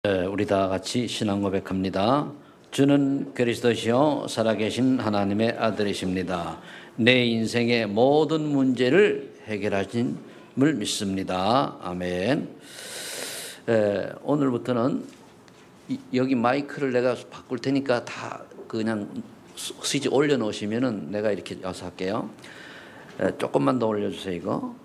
우리 다 같이 신앙 고백합니다. 주는 그리스도시요 살아계신 하나님의 아들이십니다. 내 인생의 모든 문제를 해결하심을 믿습니다. 아멘. 오늘부터는 여기 마이크를 내가 바꿀 테니까 다 그냥 스위치 올려놓으시면은 내가 이렇게 와서 할게요. 조금만 더 올려주세요. 이거.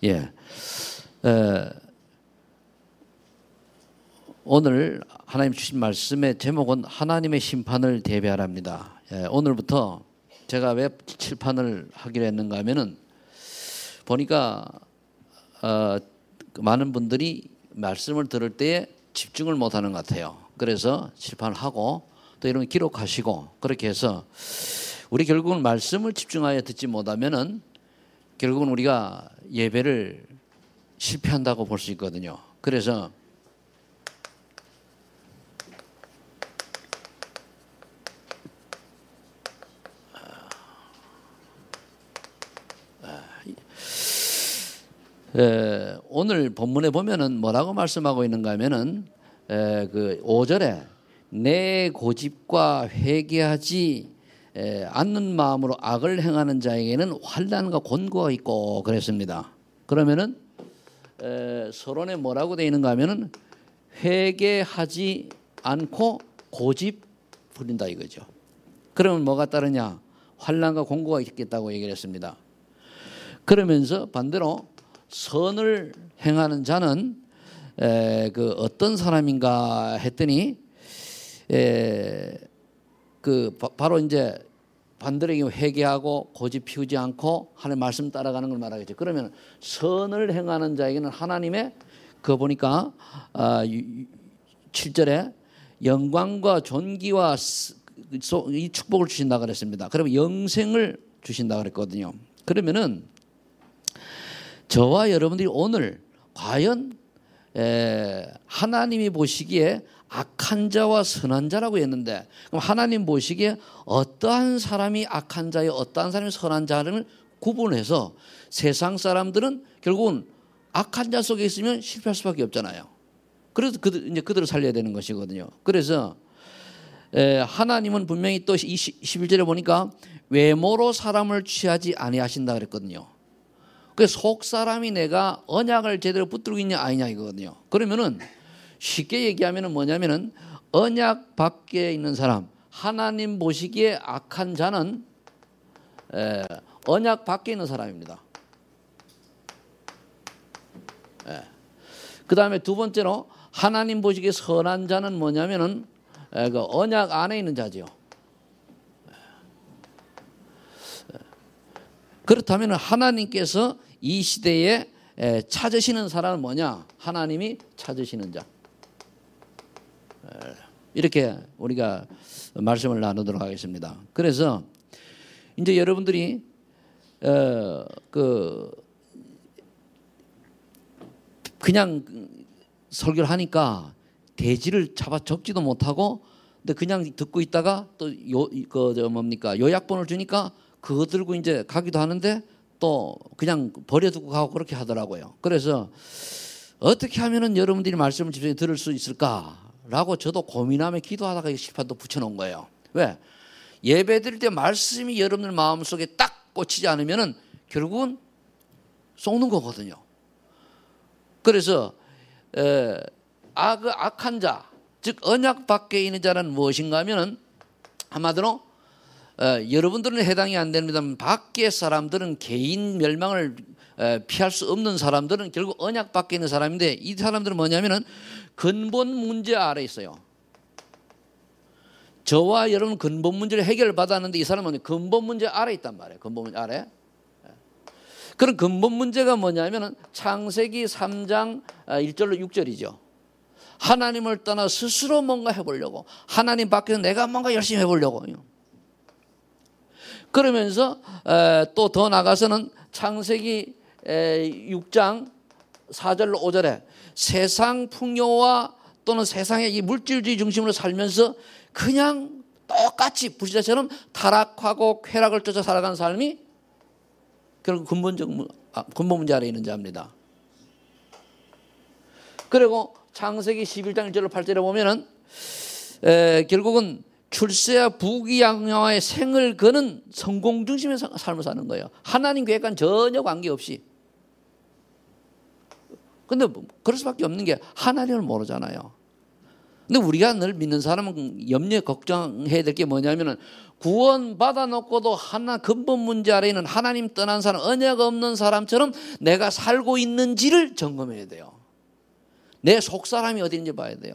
예. 오늘 하나님 주신 말씀의 제목은 하나님의 심판을 대비하랍니다. 오늘부터 제가 왜 칠판을 하기로 했는가 하면은 보니까 많은 분들이 말씀을 들을 때에 집중을 못하는 것 같아요. 그래서 칠판을 하고 또 이런 거 기록하시고 그렇게 해서 우리 결국은 말씀을 집중하여 듣지 못하면은 결국은 우리가 예배를 실패한다고 볼 수 있거든요. 그래서 오늘 본문에 보면은 뭐라고 말씀하고 있는가 하면은 그 5절에 내 고집과 회개하지 않는 마음으로 악을 행하는 자에게는 환난과 곤고가 있고 그랬습니다. 그러면은 서론에 뭐라고 되어 있는가 하면은 회개하지 않고 고집 부린다 이거죠. 그러면 뭐가 따르냐? 환난과 곤고가 있겠다고 얘기를 했습니다. 그러면서 반대로 선을 행하는 자는 그 어떤 사람인가 했더니 그 바로 이제 반대로 회개하고 고집 피우지 않고 하나님의 말씀 따라가는 걸 말하겠죠. 그러면 선을 행하는 자에게는 하나님의 그 보니까 7절에 영광과 존귀와 이 축복을 주신다 그랬습니다. 그러면 영생을 주신다 그랬거든요. 그러면은 저와 여러분들이 오늘 과연 하나님이 보시기에 악한 자와 선한 자라고 했는데 그럼 하나님 보시기에 어떠한 사람이 악한 자요 어떠한 사람이 선한 자를 구분해서 세상 사람들은 결국은 악한 자 속에 있으면 실패할 수밖에 없잖아요. 그래서 이제 그들을 살려야 되는 것이거든요. 그래서 하나님은 분명히 또 11절에 보니까 외모로 사람을 취하지 아니하신다 그랬거든요. 그래서 속 사람이 내가 언약을 제대로 붙들고 있냐 아니냐 이거거든요. 그러면은 쉽게 얘기하면은 뭐냐면은 언약 밖에 있는 사람, 하나님 보시기에 악한 자는 언약 밖에 있는 사람입니다. 그 다음에 두 번째로 하나님 보시기에 선한 자는 뭐냐면은 그 언약 안에 있는 자죠. 그렇다면 하나님께서 이 시대에 찾으시는 사람은 뭐냐? 하나님이 찾으시는 자. 이렇게 우리가 말씀을 나누도록 하겠습니다. 그래서 이제 여러분들이 그냥 설교를 하니까 대지를 잡아 적지도 못하고 근데 그냥 듣고 있다가 또 요약본을 주니까 그거 들고 이제 가기도 하는데 또 그냥 버려두고 가고 그렇게 하더라고요. 그래서 어떻게 하면은 여러분들이 말씀을 집중해 들을 수 있을까라고 저도 고민하며 기도하다가 이 실판도 붙여놓은 거예요. 왜? 예배 드릴 때 말씀이 여러분들 마음속에 딱 꽂히지 않으면은 결국은 속는 거거든요. 그래서 악한 자, 즉 언약 밖에 있는 자는 무엇인가 하면은 한마디로 여러분들은 해당이 안 됩니다. 밖의 사람들은 개인 멸망을 피할 수 없는 사람들은 결국 언약 밖에 있는 사람인데 이 사람들은 뭐냐면은 근본 문제 아래 있어요. 저와 여러분 근본 문제를 해결받았는데 이 사람은 근본 문제 아래 있단 말이에요. 근본 문제 아래. 그런 근본 문제가 뭐냐면은 창세기 3장 1절로 6절이죠. 하나님을 떠나 스스로 뭔가 해보려고 하나님 밖에서 내가 뭔가 열심히 해보려고 그러면서 또 더 나가서는 창세기 6장 4절로 5절에 세상 풍요와 또는 세상의 이 물질주의 중심으로 살면서 그냥 똑같이 불신자처럼 타락하고 쾌락을 쫓아 살아가는 삶이 결국 근본 문제 아래에 있는 자입니다. 그리고 창세기 11장 1절로 8절에 보면은 결국은 출세와 부귀영화의 생을 거는 성공 중심의 삶을 사는 거예요. 하나님 계획과는 전혀 관계없이. 근데 그럴 수밖에 없는 게 하나님을 모르잖아요. 근데 우리가 늘 믿는 사람은 염려 걱정해야 될 게 뭐냐면은 구원 받아놓고도 하나 근본 문제 아래에 있는 하나님 떠난 사람, 언약 없는 사람처럼 내가 살고 있는지를 점검해야 돼요. 내 속 사람이 어디 있는지 봐야 돼요.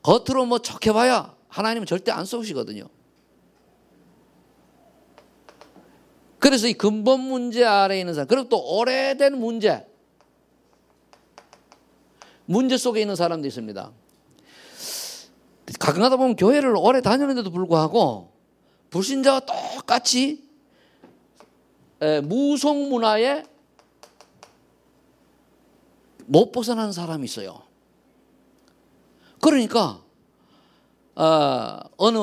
겉으로 뭐 척해봐야 하나님은 절대 안 쏘시거든요. 그래서 이 근본 문제 아래에 있는 사람, 그리고 또 오래된 문제 속에 있는 사람도 있습니다. 가끔가다 보면 교회를 오래 다녔는데도 불구하고 불신자와 똑같이 무속 문화에 못 벗어나는 사람이 있어요. 그러니까 어느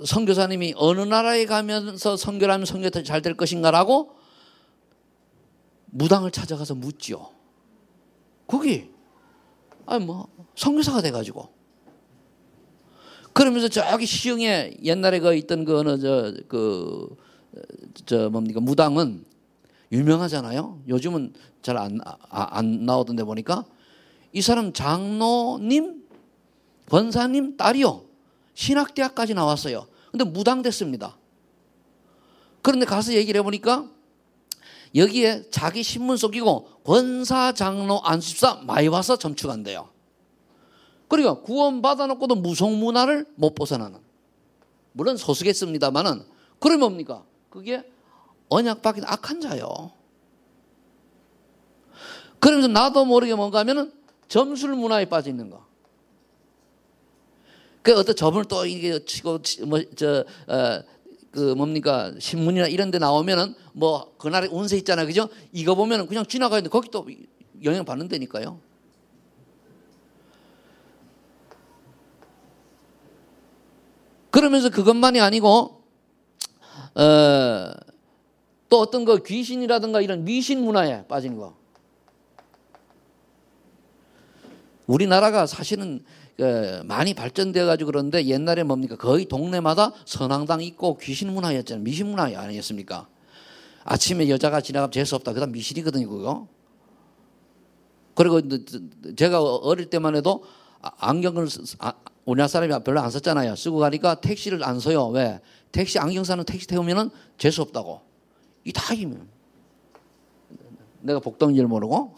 선교사님이 어느 나라에 가면서 선교를 하면 선교가 잘 될 것인가라고 무당을 찾아가서 묻지요. 거기 선교사가 돼가지고 그러면서 저기 시흥에 옛날에 있던 무당은 유명하잖아요. 요즘은 잘 안 나오던데 보니까 이 사람 장로님, 권사님 딸이요. 신학대학까지 나왔어요. 근데 무당 됐습니다. 그런데 가서 얘기를 해보니까 여기에 자기 신문 속이고 권사, 장로, 안수집사 많이 와서 점축한대요. 그러니까 구원 받아놓고도 무속 문화를 못 벗어나는. 물론 소수겠습니다만은 그러면 뭡니까? 그게 언약 박힌 악한 자요. 그러면서 나도 모르게 뭔가 하면은 점술 문화에 빠져 있는 거. 그 어떤 점을 또 이게 치고 신문이나 이런 데 나오면은 그날의 운세 있잖아요. 그죠? 이거 보면은 그냥 지나가는데 거기 또 영향 받는 데니까요. 그러면서 그것만이 아니고 또 어떤 귀신이라든가 이런 미신 문화에 빠진 거. 우리나라가 사실은 많이 발전되어 가지고 그런데 옛날에 뭡니까? 거의 동네마다 선앙당 있고 귀신 문화였잖아요. 미신 문화 아니었습니까? 아침에 여자가 지나가면 재수 없다. 그다음 미신이거든요, 그거. 그리고 제가 어릴 때만 해도 안경을 우리나라 사람이 별로 안 썼잖아요. 쓰고 가니까 택시를 안 써요. 왜? 택시 안경 사는 택시 태우면은 재수 없다고. 이 다 이면 내가 복덩이를 모르고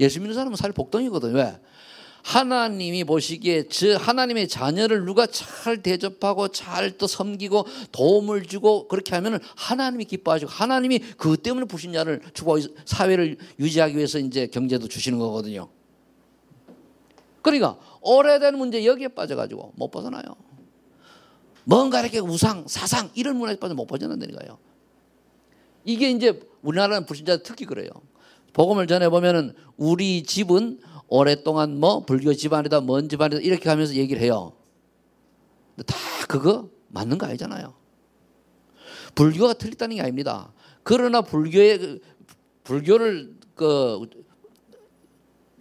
예수 믿는 사람은 사실 복덩이거든. 왜? 하나님이 보시기에 하나님의 자녀를 누가 잘 대접하고 잘 또 섬기고 도움을 주고 그렇게 하면은 하나님이 기뻐하시고 하나님이 그것 때문에 불신자를 축복하고 사회를 유지하기 위해서 이제 경제도 주시는 거거든요. 그러니까 오래된 문제 여기에 빠져가지고 못 벗어나요. 뭔가 이렇게 우상, 사상 이런 문화에 빠져 못 벗어난다니까요. 이게 이제 우리나라는 불신자 특히 그래요. 복음을 전해보면은 우리 집은 오랫동안 불교 집안이다, 뭔 집안이다 이렇게 하면서 얘기를 해요. 근데 다 그거 맞는 거 아니잖아요. 불교가 틀렸다는 게 아닙니다. 그러나 불교를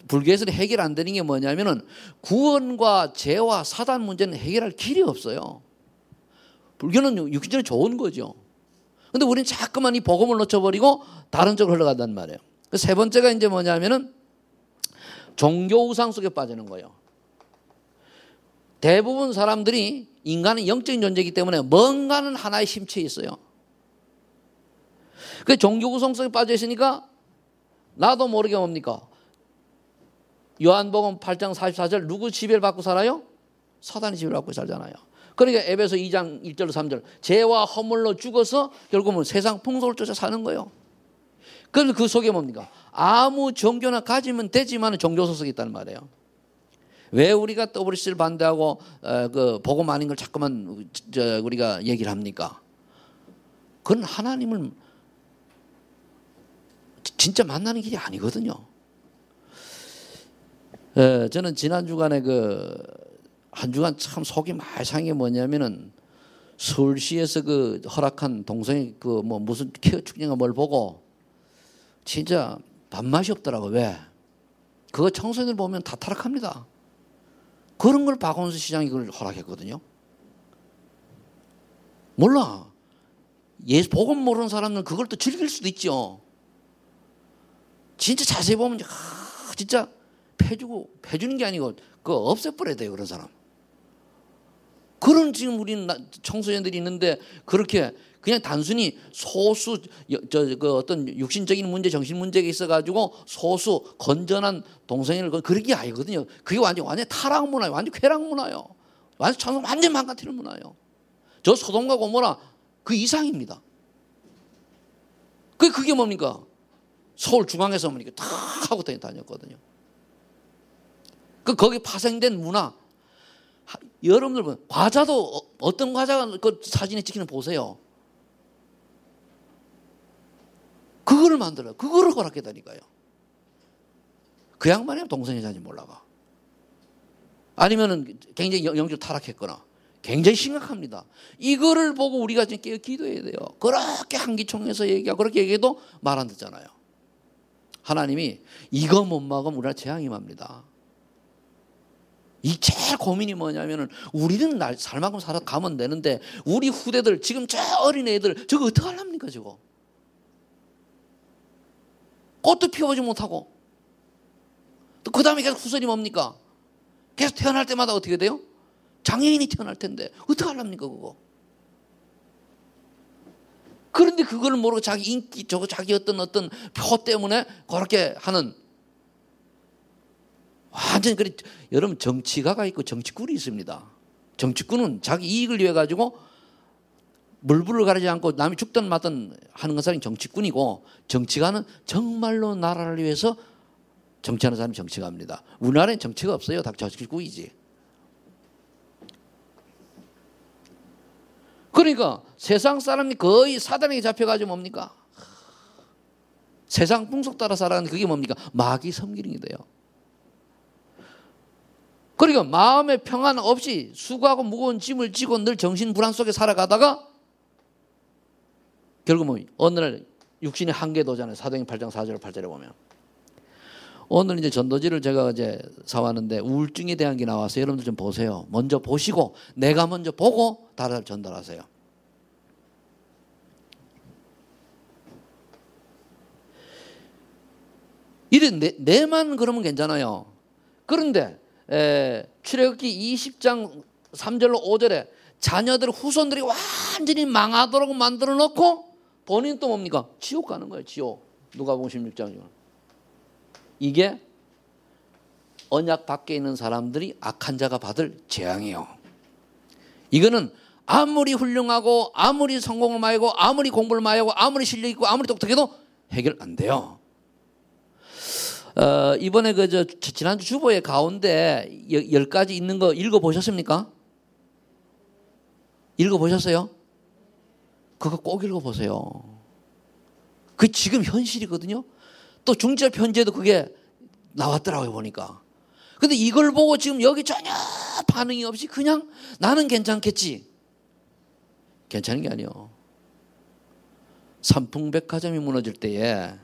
불교에서는 해결 안 되는 게 뭐냐면은 구원과 죄와 사단 문제는 해결할 길이 없어요. 불교는 육신적으로 좋은 거죠. 근데 우리는 자꾸만 이 복음을 놓쳐버리고 다른 쪽으로 흘러간단 말이에요. 세 번째가 이제 뭐냐면은 종교 우상 속에 빠지는 거예요. 대부분 사람들이 인간은 영적인 존재이기 때문에 뭔가는 하나에 심취해 있어요. 그 종교 우상 속에 빠져 있으니까 나도 모르게 뭡니까? 요한복음 8장 44절 누구 지배를 받고 살아요? 사단이 지배를 받고 살잖아요. 그러니까 에베소 2장 1절 3절 죄와 허물로 죽어서 결국은 세상 풍속을 쫓아 사는 거예요. 그래서 그 속에 뭡니까? 아무 종교나 가지면 되지만 종교 소속이 있다는 말이에요. 왜 우리가 WC를 반대하고 그 복음 아닌 걸 자꾸만 우리가 얘기를 합니까? 그건 하나님을 진짜 만나는 길이 아니거든요. 저는 지난 주간에 한 주간 참 속이 많이 상한 게 뭐냐면은 서울시에서 허락한 동성애 무슨 케어 축제인가 뭘 보고 진짜 밥맛이 없더라고. 왜? 그거 청소년들 보면 다 타락합니다. 그런 걸 박원순 시장이 그걸 허락했거든요. 몰라. 예수 복음 모르는 사람들은 그걸 또 즐길 수도 있죠. 진짜 자세히 보면 진짜 패주는 게 아니고 그거 없애버려야 돼요. 그런 사람. 그런 지금 우리 청소년들이 있는데 그렇게 그냥 단순히 소수 어떤 육신적인 문제, 정신 문제가 있어가지고 소수 건전한 동성애를 그런 게 아니거든요. 그게 완전 타락 문화예요. 완전 쾌락 문화예요. 완전 망가뜨리는 문화예요. 저 소돔과 고모라 그 이상입니다. 그게 뭡니까? 서울 중앙에서 뭡니까? 탁 하고 다녔거든요. 거기 파생된 문화. 여러분들 보면 과자도 어떤 과자가 그 사진에 찍히는 보세요. 그거를 만들어요. 그거를 허락했다니까요. 그 양반이 동성애자인지 몰라가. 아니면은 굉장히 영적 타락했거나 굉장히 심각합니다. 이거를 보고 우리가 지금 깨어 기도해야 돼요. 그렇게 한기총에서 얘기하고 그렇게 얘기해도 말 안 듣잖아요. 하나님이 이거 못 막으면 우리나라 재앙이 맙니다. 이 제일 고민이 뭐냐면은 우리는 살만큼 살아가면 되는데 우리 후대들 지금 저 어린 애들 저거 어떻게 하랍니까 저거. 꽃도 피워보지 못하고 또 그 다음에 계속 후손이 뭡니까? 계속 태어날 때마다 어떻게 돼요? 장애인이 태어날 텐데 어떻게 하랍니까 그거. 그런데 그걸 모르고 자기 인기 자기 어떤 표 때문에 그렇게 하는 완전히 여러분 정치가가 있고 정치꾼이 있습니다. 정치꾼은 자기 이익을 위해 가지고 물불을 가리지 않고 남이 죽든 마든 하는 사람이 정치꾼이고 정치가는 정말로 나라를 위해서 정치하는 사람이 정치가입니다. 우리나라엔 정치가 없어요. 다 정치꾼이지. 그러니까 세상 사람이 거의 사단에게 잡혀가지고 뭡니까? 세상 풍속 따라 살아가는 그게 뭡니까? 마귀 섬기는 돼요. 그러니까 마음의 평안 없이 수고하고 무거운 짐을 지고 늘 정신 불안 속에 살아가다가 결국 어느 날 육신의 한계도 오잖아요. 사도행전 8장 4절 8절에 보면 오늘 이제 전도지를 제가 이제 사왔는데 우울증에 대한 게 나와서 여러분들 좀 보세요. 먼저 보시고 내가 먼저 보고 다른 전달하세요. 이래 내만 그러면 괜찮아요. 그런데 출애굽기 20장 3절로 5절에 자녀들 후손들이 완전히 망하도록 만들어 놓고 본인 또 뭡니까? 지옥 가는 거예요. 지옥. 누가복음 16장이요. 이게 언약 밖에 있는 사람들이 악한 자가 받을 재앙이에요. 이거는 아무리 훌륭하고 아무리 성공을 많이 하고 아무리 공부를 많이 하고 아무리 실력 있고 아무리 똑똑해도 해결 안 돼요. 이번에 지난주 주보의 가운데 10가지 있는 거 읽어보셨습니까? 읽어보셨어요? 그거 꼭 읽어보세요. 그게 지금 현실이거든요. 또 중재 편지에도 그게 나왔더라고요 보니까. 근데 이걸 보고 지금 여기 전혀 반응이 없이 그냥 나는 괜찮겠지. 괜찮은 게 아니에요. 삼풍백화점이 무너질 때에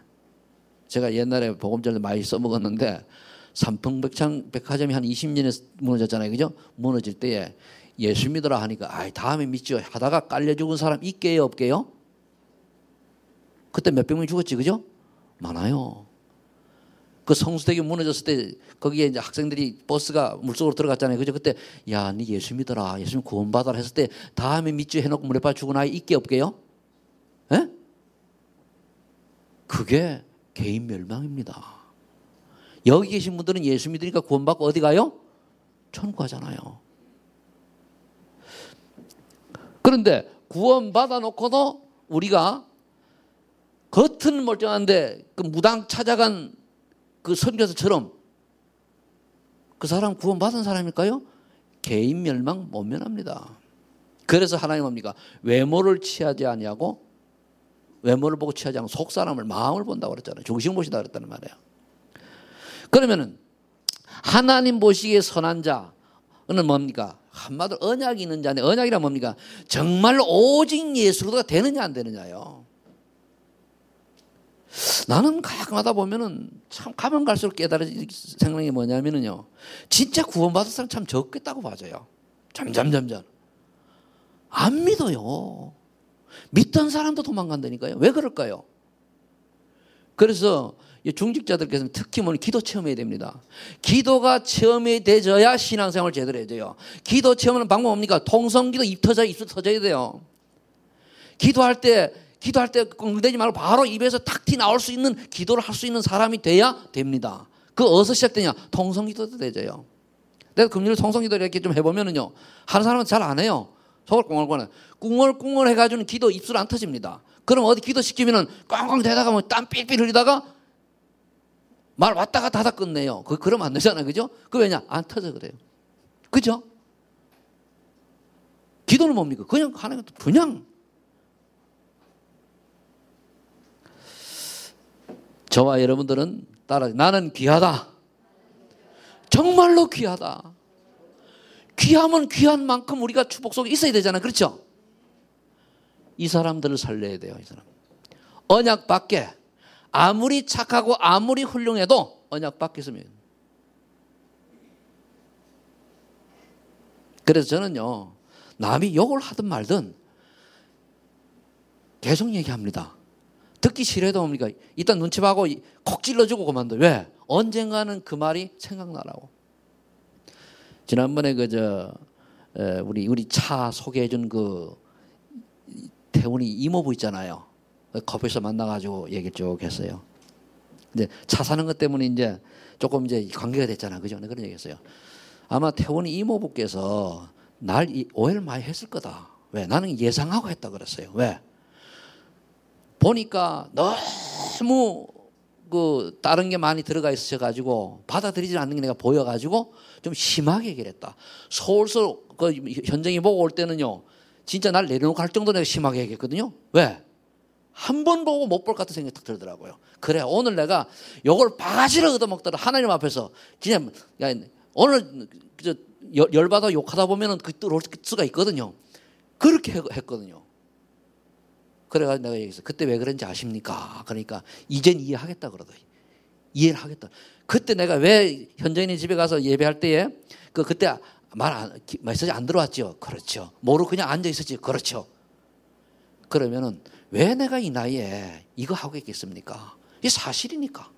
제가 옛날에 복음전을 많이 써먹었는데 삼풍백화점이 한 20년에 무너졌잖아요. 그죠? 무너질 때에 예수 믿으라 하니까 다음에 믿죠 하다가 깔려 죽은 사람 있게요 없게요? 그때 몇백 명이 죽었지 그죠? 많아요. 그 성수대교 무너졌을 때 거기에 이제 학생들이 버스가 물속으로 들어갔잖아요. 그죠? 그때 야, 네 예수 믿어라. 예수님 구원받아라 했을 때 다음에 믿죠 해놓고 물에 빠져 죽은 아이 있게 없게요? 에? 그게 개인 멸망입니다. 여기 계신 분들은 예수 믿으니까 구원받고 어디 가요? 천국 가잖아요. 그런데 구원받아 놓고도 우리가 겉은 멀쩡한데 그 무당 찾아간 그 선교사처럼 그 사람 구원받은 사람일까요? 개인 멸망 못 면합니다. 그래서 하나님 뭡니까? 외모를 취하지 아니하고 외모를 보고 취하지 않고 속 사람을 마음을 본다고 그랬잖아요. 중심을 보시다 그랬다는 말이에요. 그러면은 하나님 보시기에 선한 자는 뭡니까? 한마디로 언약이 있는 자인데 언약이란 뭡니까? 정말로 오직 예수로가 되느냐 안 되느냐요. 나는 가끔 하다 보면은 참 가면 갈수록 깨달아지는 생각이 뭐냐면은요. 진짜 구원받은 사람 참 적겠다고 봐져요. 점점. 안 믿어요. 믿던 사람도 도망간다니까요. 왜 그럴까요? 그래서 중직자들께서는 특히 기도 체험해야 됩니다. 기도가 체험이 되져야 신앙생활을 제대로 해야 돼요. 기도 체험하는 방법은 뭡니까? 통성기도 입 터져야 돼요. 기도할 때 끙대지 말고 바로 입에서 탁 튀 나올 수 있는 기도를 할 수 있는 사람이 돼야 됩니다. 그 어디서 시작되냐? 통성기도도 되져요. 내가 금요일 통성기도 이렇게 좀 해보면은요, 하는 사람은 잘 안 해요. 속을 꿍얼꿍얼 해가지고는 기도 입술 안 터집니다. 그럼 어디 기도 시키면은 꽝꽝 대다가 뭐 땀 삐삐 흘리다가 말 왔다 갔다 하다 끝내요. 그러면 안 되잖아요. 그죠? 그 왜냐? 안 터져 그래요. 그죠? 기도는 뭡니까? 그냥 저와 여러분들은 나는 귀하다. 정말로 귀하다. 귀하면 귀한 만큼 우리가 축복 속에 있어야 되잖아요. 그렇죠? 이 사람들을 살려야 돼요. 이 사람. 언약 밖에 아무리 착하고 아무리 훌륭해도 언약 밖에 있으면. 그래서 저는요, 남이 욕을 하든 말든 계속 얘기합니다. 듣기 싫어도 뭡니까? 일단 눈치 봐고 콕 찔러주고 그만둬. 왜? 언젠가는 그 말이 생각나라고. 지난번에 우리 차 소개해준 그 태훈이 이모부 있잖아요. 커피숍 만나가지고 얘기를 쭉 했어요. 근데 차 사는 것 때문에 이제 조금 관계가 됐잖아. 그죠? 그런 얘기 했어요. 아마 태훈이 이모부께서 날 오해를 많이 했을 거다. 왜? 나는 예상하고 했다 그랬어요. 왜? 보니까 너무 다른 게 많이 들어가 있어가지고 받아들이지 않는 게 내가 보여가지고 좀 심하게 얘기를 했다. 서울서 현정이 보고 올 때는요, 진짜 날 내려놓고 할 정도로 내가 심하게 얘기했거든요. 왜? 한 번 보고 못 볼 것 같은 생각이 딱 들더라고요. 그래, 오늘 내가 요걸 바가지로 얻어먹더라. 하나님 앞에서 그냥 오늘 열받아 욕하다 보면은 들어올 수가 있거든요. 그렇게 했거든요. 그래가지고 내가 얘기했어. 그때 왜 그런지 아십니까? 그러니까 이젠 이해하겠다 그러더니. 이해를 하겠다. 그때 내가 왜 현정이 집에 가서 예배할 때에 그때 메시지 안 들어왔죠? 그렇죠. 모르고 그냥 앉아 있었지? 그렇죠. 그러면은 왜 내가 이 나이에 이거 하고 있겠습니까? 이게 사실이니까.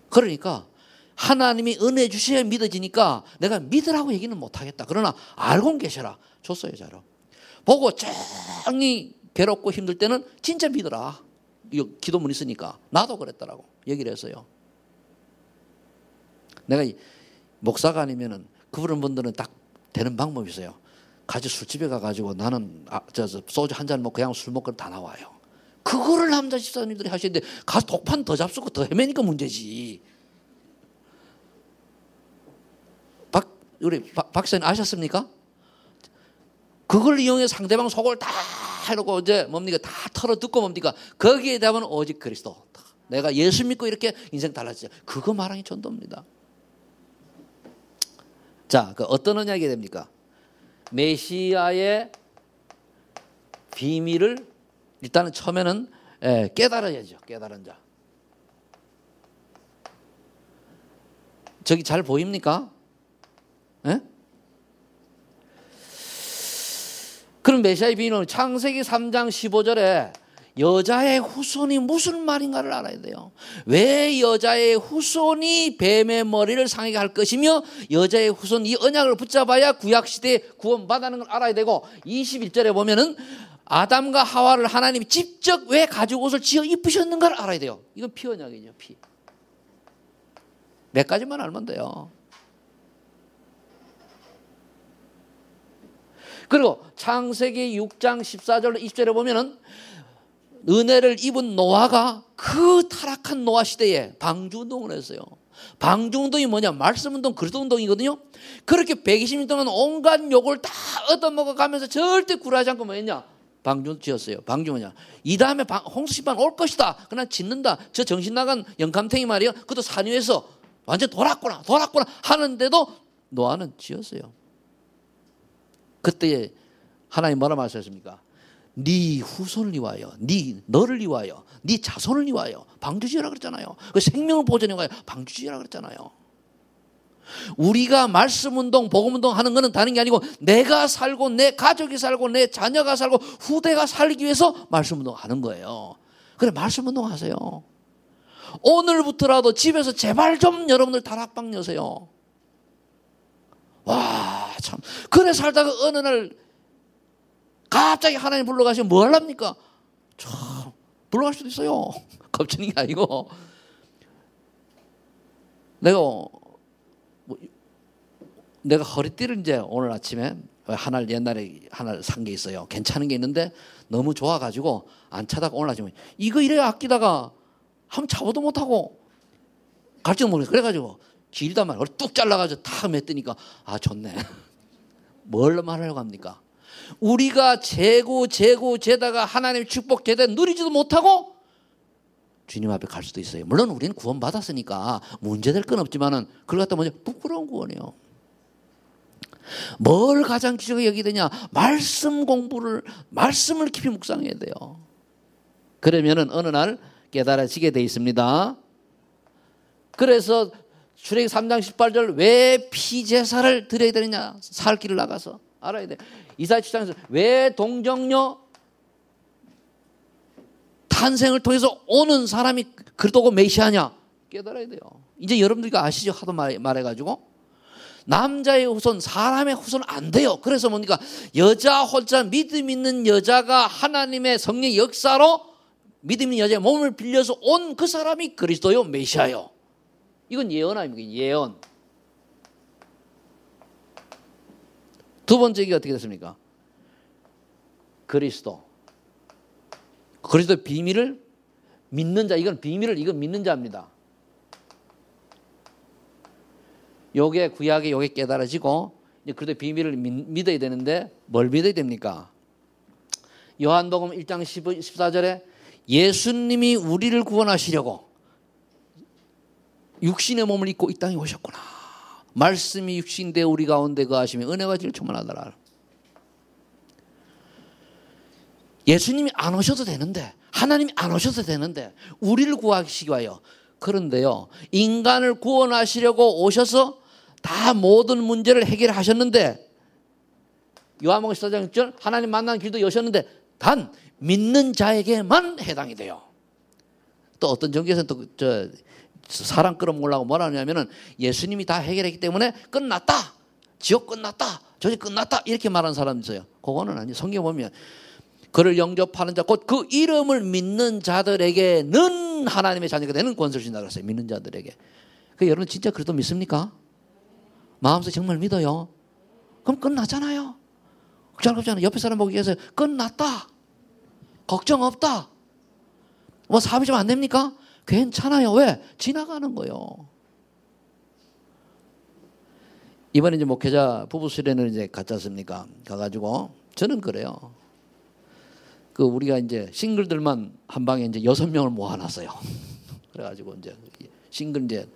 그러니까 하나님이 은혜 주셔야 믿어지니까 내가 믿으라고 얘기는 못하겠다. 그러나 알고는 계셔라. 줬어요. 자로. 보고 짱이 괴롭고 힘들 때는 진짜 믿어라. 기도문 있으니까. 나도 그랬더라고. 얘기를 했어요. 내가 목사가 아니면은 그런 분들은 딱 되는 방법이 있어요. 같이 술집에 가가지고 나는 소주 한 잔 먹고 그냥 술 먹고 다 나와요. 그거를 남자 집사님들이 하시는데 가서 독판 더 잡수고 더 헤매니까 문제지. 우리 박사님 아셨습니까? 그걸 이용해 상대방 속을 다 해놓고 뭡니까? 다 털어 듣고 뭡니까? 거기에 대한 오직 그리스도. 내가 예수 믿고 이렇게 인생 달라지죠. 그거 말하기 전도입니다. 자, 어떤 언약이 됩니까? 메시아의 비밀을 일단은 처음에는 깨달아야죠. 깨달은 자. 저기 잘 보입니까? 예? 그럼 메시아의 비밀은 창세기 3장 15절에 여자의 후손이 무슨 말인가를 알아야 돼요. 왜 여자의 후손이 뱀의 머리를 상하게 할 것이며 여자의 후손 이 언약을 붙잡아야 구약시대에 구원받는 걸 알아야 되고 21절에 보면은 아담과 하와를 하나님이 직접 왜 가죽 옷을 지어 입으셨는가를 알아야 돼요. 이건 피언약이죠. 피. 몇 가지만 알면 돼요. 그리고 창세기 6장 14절 20절에 보면은 은혜를 입은 노아가 그 타락한 노아 시대에 방주운동을 했어요. 방주운동이 뭐냐? 말씀운동, 그리스도운동이거든요. 그렇게 120년 동안 온갖 욕을 다 얻어먹어가면서 절대 굴하지 않고 뭐 했냐? 방주 지었어요. 방주 뭐냐? 이 다음에 홍수심판 올 것이다. 그러나 짓는다. 저 정신 나간 영감탱이 말이요. 그것도 산 위에서 완전 돌았구나 하는데도 노아는 지었어요. 그때 하나님 뭐라 말씀하셨습니까? 네 후손을 위하여, 너를 위하여, 네 자손을 위하여 방주 지으라 그랬잖아요. 그 생명을 보존해 가요. 방주 지으라 그랬잖아요. 우리가 말씀운동, 복음운동 하는 것은 다른 게 아니고 내가 살고 내 가족이 살고 내 자녀가 살고 후대가 살기 위해서 말씀운동 하는 거예요. 그래, 말씀운동 하세요. 오늘부터라도 집에서 제발 좀 여러분들 다락방 여세요. 와, 참. 그래 살다가 어느 날 갑자기 하나님 불러가시면 뭐 하랍니까? 참, 불러갈 수도 있어요. 겁주는 게 아니고. 내가 허리띠를 이제 오늘 아침에 옛날에 하나 산 게 있어요. 괜찮은 게 있는데 너무 좋아가지고 안 차다가 오늘 아침에 이거 이래 아끼다가 한번 차보도 못하고 갈지도 모르겠어. 그래가지고 길단 말이야. 뚝 잘라가지고 탁 맸더니까 아, 좋네. 뭘 말하려고 합니까? 우리가 재다가 하나님의 축복 제대로 누리지도 못하고 주님 앞에 갈 수도 있어요. 물론 우리는 구원받았으니까 문제될 건 없지만은 그걸 갖다 먼저 부끄러운 구원이에요. 뭘 가장 귀중하게 여기느냐? 말씀을 깊이 묵상해야 돼요. 그러면은 어느 날 깨달아지게 돼 있습니다. 그래서 출애굽기 3장 18절 왜 피제사를 드려야 되느냐? 살 길을 나가서 알아야 돼. 이사야 7장에서 왜 동정녀 탄생을 통해서 오는 사람이 그리스도고 메시아냐? 깨달아야 돼요. 이제 여러분들이 아시죠? 하도 말해가지고 남자의 후손, 사람의 후손은 안 돼요. 그래서 뭡니까? 여자 혼자 믿음 있는 여자가 하나님의 성령의 역사로 믿음 있는 여자의 몸을 빌려서 온 그 사람이 그리스도요, 메시아요. 이건 예언 아닙니까? 예언. 두 번째 게 어떻게 됐습니까? 그리스도의 비밀을 믿는 자. 이건 믿는 자입니다. 요게 구약에 요게 깨달아지고 이제 그리스도의 비밀을 믿어야 되는데 뭘 믿어야 됩니까? 요한복음 1장 14절에 예수님이 우리를 구원하시려고 육신의 몸을 입고 이 땅에 오셨구나. 말씀이 육신되어 우리 가운데 거하시며 은혜와 진리를 충만하더라. 예수님이 안 오셔도 되는데, 하나님이 안 오셔도 되는데 우리를 구하시기 위하여. 그런데요, 인간을 구원하시려고 오셔서 다 모든 문제를 해결하셨는데, 요한복음 14장 6절 하나님 만나는 길도 여셨는데 단 믿는 자에게만 해당이 돼요. 또 어떤 종교에서는 또 사람 끌어모으려고 뭐라 하냐면은 예수님이 다 해결했기 때문에 끝났다, 지옥 끝났다, 저지 끝났다 이렇게 말하는 사람이 있어요. 그거는 아니에요. 성경 보면 그를 영접하는 자, 곧 그 이름을 믿는 자들에게는 하나님의 자녀가 되는 권세를 주신다고 했어요. 믿는 자들에게. 여러분 진짜 그래도 믿습니까? 마음속에 정말 믿어요? 그럼 끝났잖아요. 걱정 옆에 사람 보기 위해서 끝났다, 걱정 없다, 뭐 사업이 좀 안 됩니까? 괜찮아요. 왜? 지나가는 거예요. 이번에 이제 목회자 부부 수련을 이제 갔지 않습니까? 가가지고 저는 그래요. 우리가 이제 싱글들만 한 방에 이제 6명을 모아놨어요. 그래가지고 이제 싱글 이제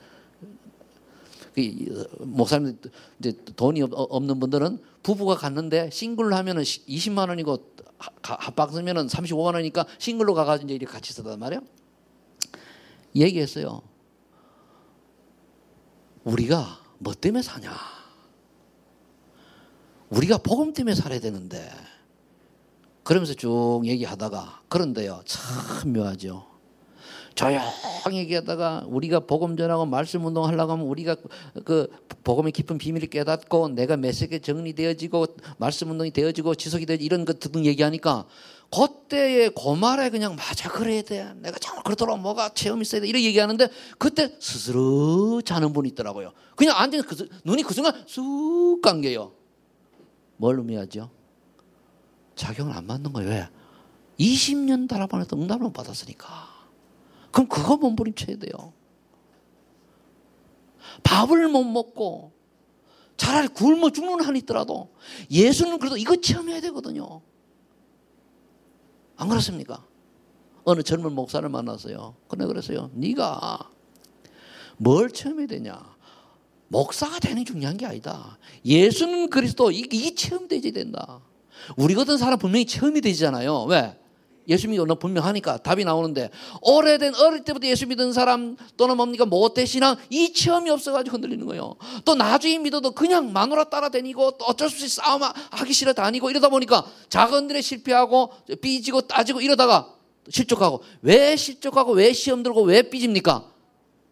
목사님 이제 돈이 없는 분들은 부부가 갔는데 싱글로 하면은 20만 원이고 합박스면은 35만 원이니까 싱글로 가가지고 이제 이렇게 같이 쓰단 말이에요. 얘기했어요. 우리가 뭐 때문에 사냐? 우리가 복음 때문에 살아야 되는데. 그러면서 쭉 얘기하다가, 그런데요, 참 묘하죠. 조용히 얘기하다가 우리가 복음 전하고 말씀 운동 하려고 하면 우리가 그 복음의 깊은 비밀을 깨닫고 내가 메시지가 정리되어지고 말씀 운동이 되어지고 지속이 되어지고 이런 것 등 얘기하니까 그때의 그 말에 그냥 맞아, 그래야 돼, 내가 정말 그렇더라고, 뭐가 체험이 있어야 돼, 이렇게 얘기하는데 그때 스스로 자는 분이 있더라고요. 그냥 앉아서 눈이 그 순간 쑥 감겨요. 뭘 의미하죠? 작용을 안 맞는 거예요. 왜? 20년 달아보내서 응답을 못 받았으니까. 그럼 그거 몸부림쳐야 돼요. 밥을 못 먹고 차라리 굶어 죽는 한이 있더라도 예수는 그래도 이거 체험해야 되거든요. 안 그렇습니까? 어느 젊은 목사를 만났어요. 근데 그랬어요. 네가 뭘 체험해야 되냐? 목사가 되는 게 중요한 게 아니다. 예수는 그리스도 이게 체험되지 된다. 우리 같은 사람 분명히 체험이 되잖아요. 왜? 예수 믿는 건 분명하니까 답이 나오는데 어릴 때부터 예수 믿은 사람 또는 뭡니까 모태신앙 이 체험이 없어가지고 흔들리는 거예요. 또 나중에 믿어도 그냥 마누라 따라다니고 또 어쩔 수 없이 싸움하기 싫어 다니고 이러다 보니까 작은 일에 실패하고 삐지고 따지고 이러다가 실족하고 왜 실족하고 왜 시험 들고 왜 삐집니까?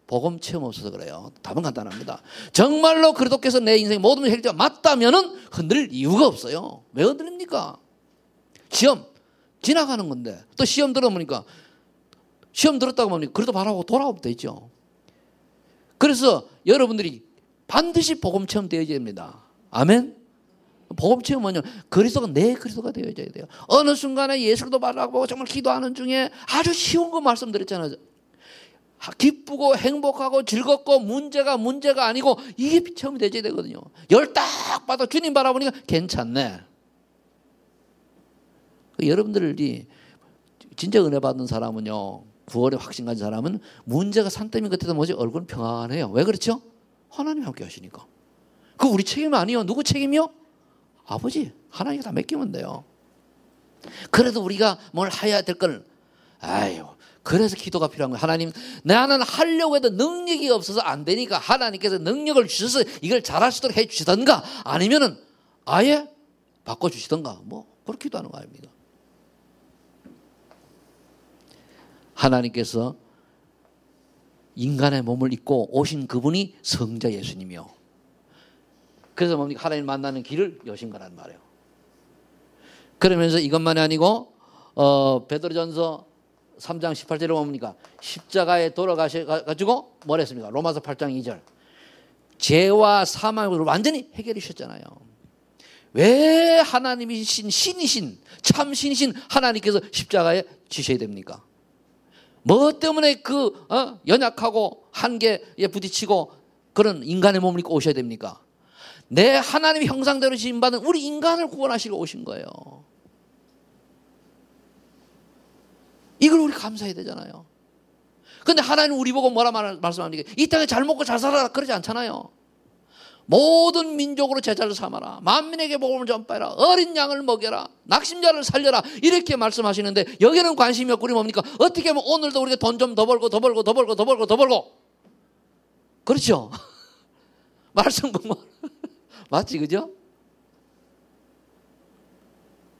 복음 체험 없어서 그래요. 답은 간단합니다. 정말로 그리스도께서 내 인생 모든 헬리가 맞다면은 흔들릴 이유가 없어요. 왜 흔들립니까? 시험 지나가는 건데 또 시험 들어보니까 시험 들었다고 하면 그래도 바라고 돌아오면 되죠. 그래서 여러분들이 반드시 복음 체험 되어야 됩니다. 아멘. 복음 체험은요 그리스도가 내 그리스도가 되어야 돼요. 어느 순간에 예수도 말하고 정말 기도하는 중에 아주 쉬운 거 말씀드렸잖아요. 기쁘고 행복하고 즐겁고 문제가 아니고 이게 체험이 되어야 되거든요. 열 딱 받아 주님 바라보니까 괜찮네. 여러분들이 진짜 은혜 받는 사람은요 구원의 확신 가진 사람은 문제가 산더미 같아도 뭐지 얼굴은 평안해요. 왜 그렇죠? 하나님 함께 하시니까. 그 우리 책임 아니요. 누구 책임이요? 아버지 하나님께 다 맡기면 돼요. 그래도 우리가 뭘 해야 될 걸 아유 그래서 기도가 필요한 거예요. 하나님 나는 하려고 해도 능력이 없어서 안 되니까 하나님께서 능력을 주셔서 이걸 잘할 수 있도록 해 주시던가 아니면은 아예 바꿔주시던가 뭐 그렇게 기도하는 거 아닙니까? 하나님께서 인간의 몸을 입고 오신 그분이 성자 예수님이요. 그래서 뭡니까? 하나님 만나는 길을 여신 거란 말이에요. 그러면서 이것만이 아니고 베드로전서 3장 18절에 뭡니까? 십자가에 돌아가셔가지고 뭘 했습니까? 로마서 8장 2절 죄와 사망을 완전히 해결해 주셨잖아요. 왜 하나님이신 신이신 참 신이신 하나님께서 십자가에 지셔야 됩니까? 뭐 때문에 그 연약하고 한계에 부딪히고 그런 인간의 몸을 입고 오셔야 됩니까? 내 하나님의 형상대로 지음받은 우리 인간을 구원하시러 오신 거예요. 이걸 우리 감사해야 되잖아요. 그런데 하나님 우리 보고 뭐라 말씀합니까? 이 땅에 잘 먹고 잘 살아라 그러지 않잖아요. 모든 민족으로 제자를 삼아라. 만민에게 복음을 전파해라. 어린 양을 먹여라. 낙심자를 살려라. 이렇게 말씀하시는데 여기는 관심이 없고 우리 뭡니까? 어떻게 하면 오늘도 우리가 돈 좀 더 벌고 그렇죠? 말씀 공부 맞지 그죠?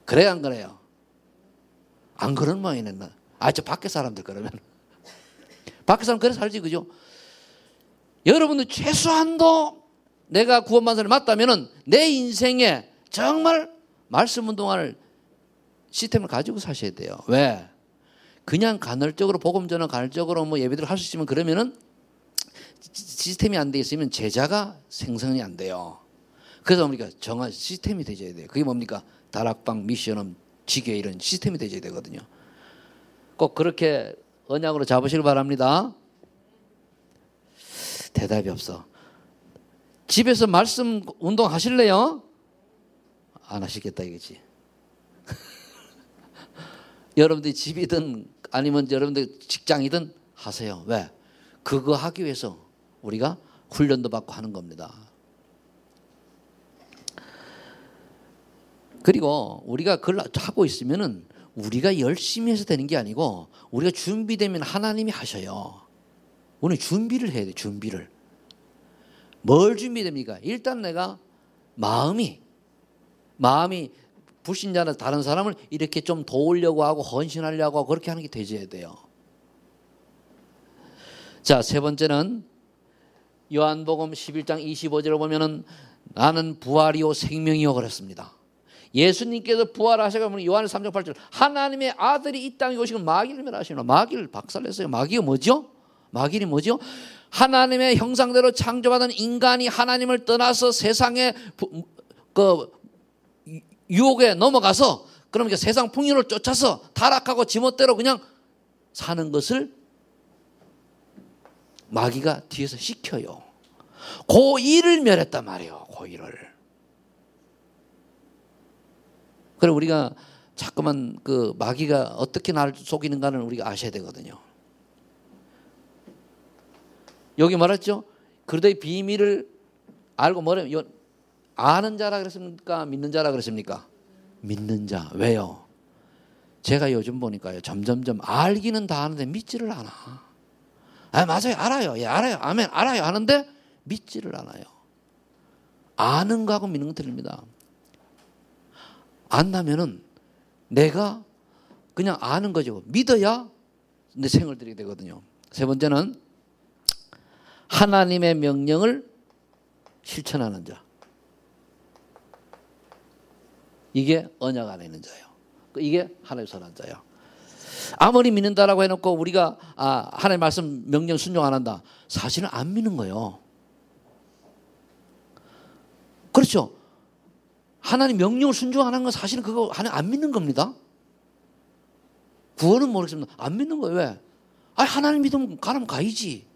그래야 안 그래요? 안 그런 모양이네. 저 밖에 사람들 그러면 밖에 사람 그래 살지 그죠? 여러분들 최소한도 내가 구원받은 사람이 맞다면은 내 인생에 정말 말씀 운동할 시스템을 가지고 사셔야 돼요. 왜? 그냥 간헐적으로 복음 전환 간헐적으로 뭐 예배들 할 수 있으면 그러면은 시스템이 안 돼 있으면 제자가 생성이 안 돼요. 그래서 뭡니까? 정한 시스템이 되셔야 돼요. 그게 뭡니까? 다락방, 미션업, 지교 이런 시스템이 되셔야 되거든요. 꼭 그렇게 언약으로 잡으시길 바랍니다. 대답이 없어. 집에서 말씀 운동 하실래요? 안 하시겠다 이거지. 여러분들이 집이든 아니면 여러분들 직장이든 하세요. 왜? 그거 하기 위해서 우리가 훈련도 받고 하는 겁니다. 그리고 우리가 그걸 하고 있으면은 우리가 열심히 해서 되는 게 아니고 우리가 준비되면 하나님이 하셔요. 우리는 준비를 해야 돼. 준비를. 뭘 준비됩니까? 일단 내가 마음이 불신자나 다른 사람을 이렇게 좀 도우려고 하고 헌신하려고 하고 그렇게 하는 게 되져야 돼요. 자, 세 번째는 요한복음 11장 25절을 보면은 나는 부활이요 생명이요 그랬습니다. 예수님께서 부활하셔가지고 요한 3장 8절 하나님의 아들이 이 땅에 오시고 마귀를 멸하시노라. 마귀를 박살냈어요. 마귀가 뭐죠? 마귀는 뭐죠? 하나님의 형상대로 창조받은 인간이 하나님을 떠나서 세상의 그 유혹에 넘어가서 그러니까 세상 풍요를 쫓아서 타락하고 지멋대로 그냥 사는 것을 마귀가 뒤에서 시켜요. 그 일을 멸했단 말이에요. 그 일을. 그럼 우리가 자꾸만 그 마귀가 어떻게 나를 속이는가는 우리가 아셔야 되거든요. 여기 말했죠. 그러되 비밀을 알고 뭐래요? 아는 자라 그랬습니까? 믿는 자라 그랬습니까? 믿는 자. 왜요? 제가 요즘 보니까요. 점점점 알기는 다 아는데 믿지를 않아. 아, 맞아요. 알아요. 예, 알아요. 아멘. 알아요. 아는데 믿지를 않아요. 아는 거하고 믿는 건 틀립니다. 안다면은 내가 그냥 아는 거죠. 믿어야 내 생을 드리게 되거든요. 세 번째는 하나님의 명령을 실천하는 자. 이게 언약 안에 있는 자예요. 이게 하나님의 선한 자예요. 아무리 믿는다라고 해놓고 우리가 하나님의 말씀 명령 순종 안 한다. 사실은 안 믿는 거예요. 그렇죠. 하나님 명령을 순종 안 하는 건 사실은 그거 하나님 안 믿는 겁니다. 구원은 모르겠습니다. 안 믿는 거예요. 왜? 하나님 믿으면 가라면 가야지.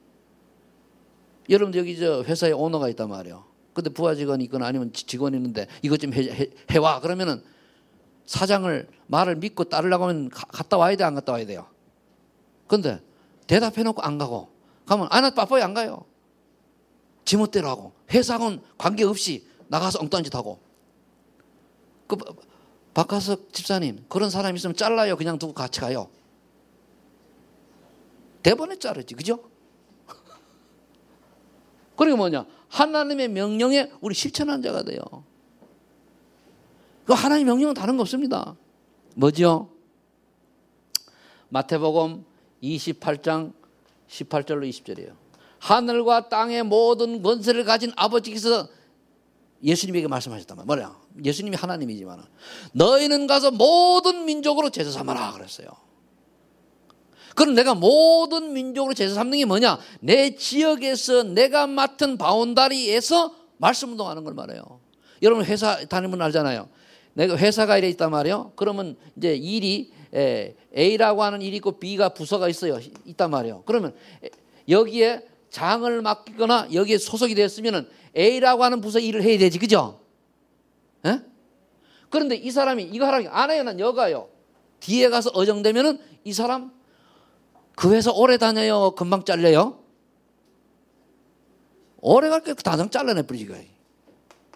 여러분 여기 저 회사에 오너가 있단 말이에요. 근데 부하 직원이 있거나 아니면 직원이 있는데 이것 좀 해와. 그러면은 사장을 말을 믿고 따르려고 하면 갔다 와야 돼, 안 갔다 와야 돼요? 근데 대답해놓고 안 가고 가면 나 바빠요, 안 가요. 지멋대로 하고 회사하고는 관계없이 나가서 엉뚱한 짓 하고. 박하석 집사님 그런 사람 있으면 잘라요. 그냥 두고 같이 가요. 대번에 자르지, 그죠? 그리고 뭐냐? 하나님의 명령에 우리 실천한 자가 돼요. 그 하나님의 명령은 다른 거 없습니다. 뭐죠? 마태복음 28장 18절로 20절이에요. 하늘과 땅의 모든 권세를 가진 아버지께서 예수님에게 말씀하셨단 말이에요. 뭐냐? 예수님이 하나님이지만 너희는 가서 모든 민족으로 제자 삼아라 그랬어요. 그럼 내가 모든 민족으로 제자 삼는 게 뭐냐? 내 지역에서 내가 맡은 바운다리에서 말씀 운동하는 걸 말해요. 여러분 회사 다니면 알잖아요. 내가 회사가 이래 있단 말이에요. 그러면 이제 일이 A라고 하는 일이 있고 B가 부서가 있단 말이에요. 그러면 여기에 장을 맡기거나 여기에 소속이 됐으면은 A라고 하는 부서 일을 해야 되지, 그죠? 에? 그런데 이 사람이 이거 하라고 안 해요. 난 여가요. 뒤에 가서 어정되면은 이 사람 그 회사 오래 다녀요? 금방 잘려요? 오래 갈 게 당장 잘라내 버리지.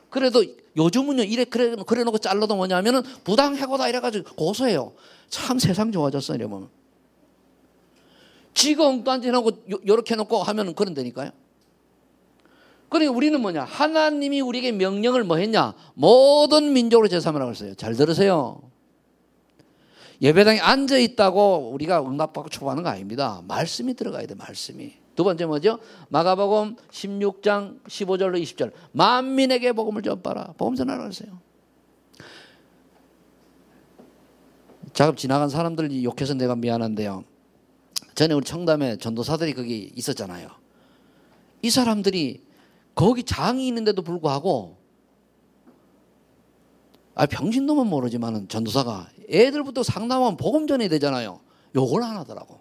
그래도 요즘은요, 그래 놓고 잘라도 뭐냐면은 부당해고다 이래가지고 고소해요. 참 세상 좋아졌어, 이러면. 지가 엉뚱한 짓 하고 요렇게 해놓고 하면 그런다니까요. 그러니까 우리는 뭐냐? 하나님이 우리에게 명령을 뭐 했냐? 모든 민족으로 제삼으라고 했어요. 잘 들으세요. 예배당에 앉아 있다고 우리가 응답받고 초보하는 거 아닙니다. 말씀이 들어가야 돼, 말씀이. 두 번째 뭐죠? 마가복음 16장 15절로 20절. 만민에게 복음을 전파라. 복음 전하라고 했어요. 작업 지나간 사람들 욕해서 내가 미안한데요. 전에 우리 청담에 전도사들이 거기 있었잖아요. 이 사람들이 거기 장이 있는데도 불구하고 병신놈은 모르지만 전도사가 애들부터 상담하면 복음 전해야 되잖아요. 욕을 안 하더라고.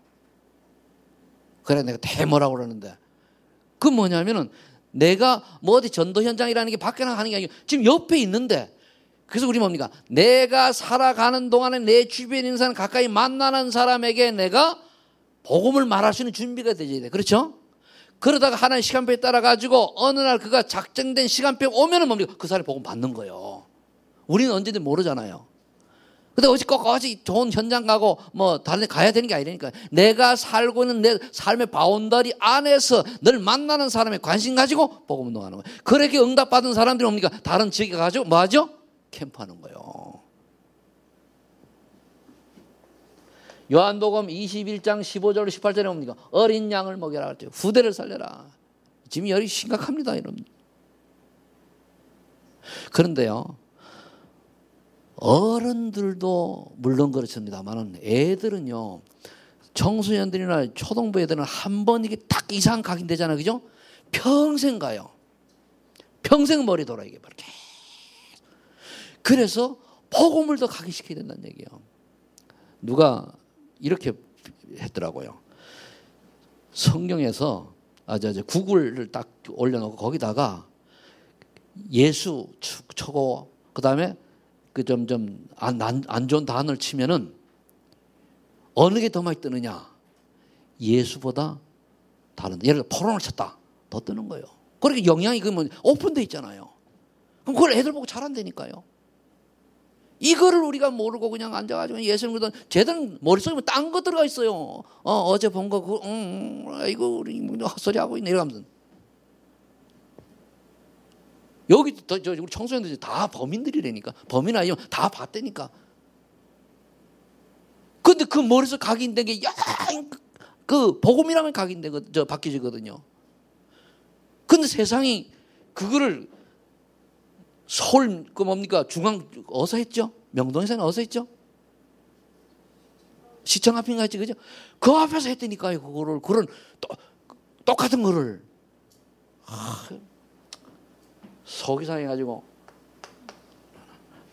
그래 내가 대모라고 그러는데 그 뭐냐면은 내가 뭐 어디 전도 현장이라는 게 밖에 나가는 게 아니고 지금 옆에 있는데 그래서 우리 뭡니까? 내가 살아가는 동안에 내 주변에 있는 사람 가까이 만나는 사람에게 내가 복음을 말할 수 있는 준비가 되어야 돼. 그렇죠? 그러다가 하나의 시간표에 따라 가지고 어느 날 그가 작정된 시간표에 오면은 뭡니까? 그 사람이 복음 받는 거예요. 우리는 언제든 모르잖아요. 근데 어찌 꼭 어찌 좋은 현장 가고 뭐 다른 데 가야 되는 게 아니라니까. 내가 살고 있는 내 삶의 바운더리 안에서 늘 만나는 사람에 관심 가지고 복음 운동하는 거예요. 그렇게 응답받은 사람들이 뭡니까? 다른 지역에 가지고 뭐 하죠? 캠프하는 거예요. 요한복음 21장 15절 18절에 뭡니까? 어린 양을 먹여라 그랬죠. 후대를 살려라. 지금 열이 심각합니다, 여러분. 그런데요. 어른들도 물론 그렇습니다만 애들은요. 청소년들이나 초등부 애들은 한 번 이게 딱 이상 각인되잖아요. 그죠? 평생 가요. 평생 머리 돌아 이게 바로. 그래서 복음을 더 각인시켜야 된다는 얘기예요. 누가 이렇게 했더라고요. 성경에서 구글을 딱 올려놓고 거기다가 예수 쳐고 그다음에 그 안 좋은 단어를 치면은 어느 게 더 많이 뜨느냐? 예수보다 다른. 예를 들어 포론을 쳤다. 더 뜨는 거예요. 그러니까 영향이 그러면 오픈돼 있잖아요. 그럼 그걸 애들 보고 잘한다니까요. 이거를 우리가 모르고 그냥 앉아가지고 예수님 믿던 쟤들은 머릿속에 딴 거 들어가 있어요. 어제 본 거 이거 우리 헛소리 하고 있네 이러면서. 여기 우리 청소년들이 다 범인들이라니까. 범인 아니면 다 봤다니까. 근데 그 머릿속 각인된 게 그 복음이라면 바뀌지거든요. 근데 세상이 그거를 서울 중앙 어디서 했죠? 명동에서는 어디서 했죠? 시청 앞인가 했지, 그죠? 그 앞에서 했다니까요. 그런 똑같은 거를 속이 상해가지고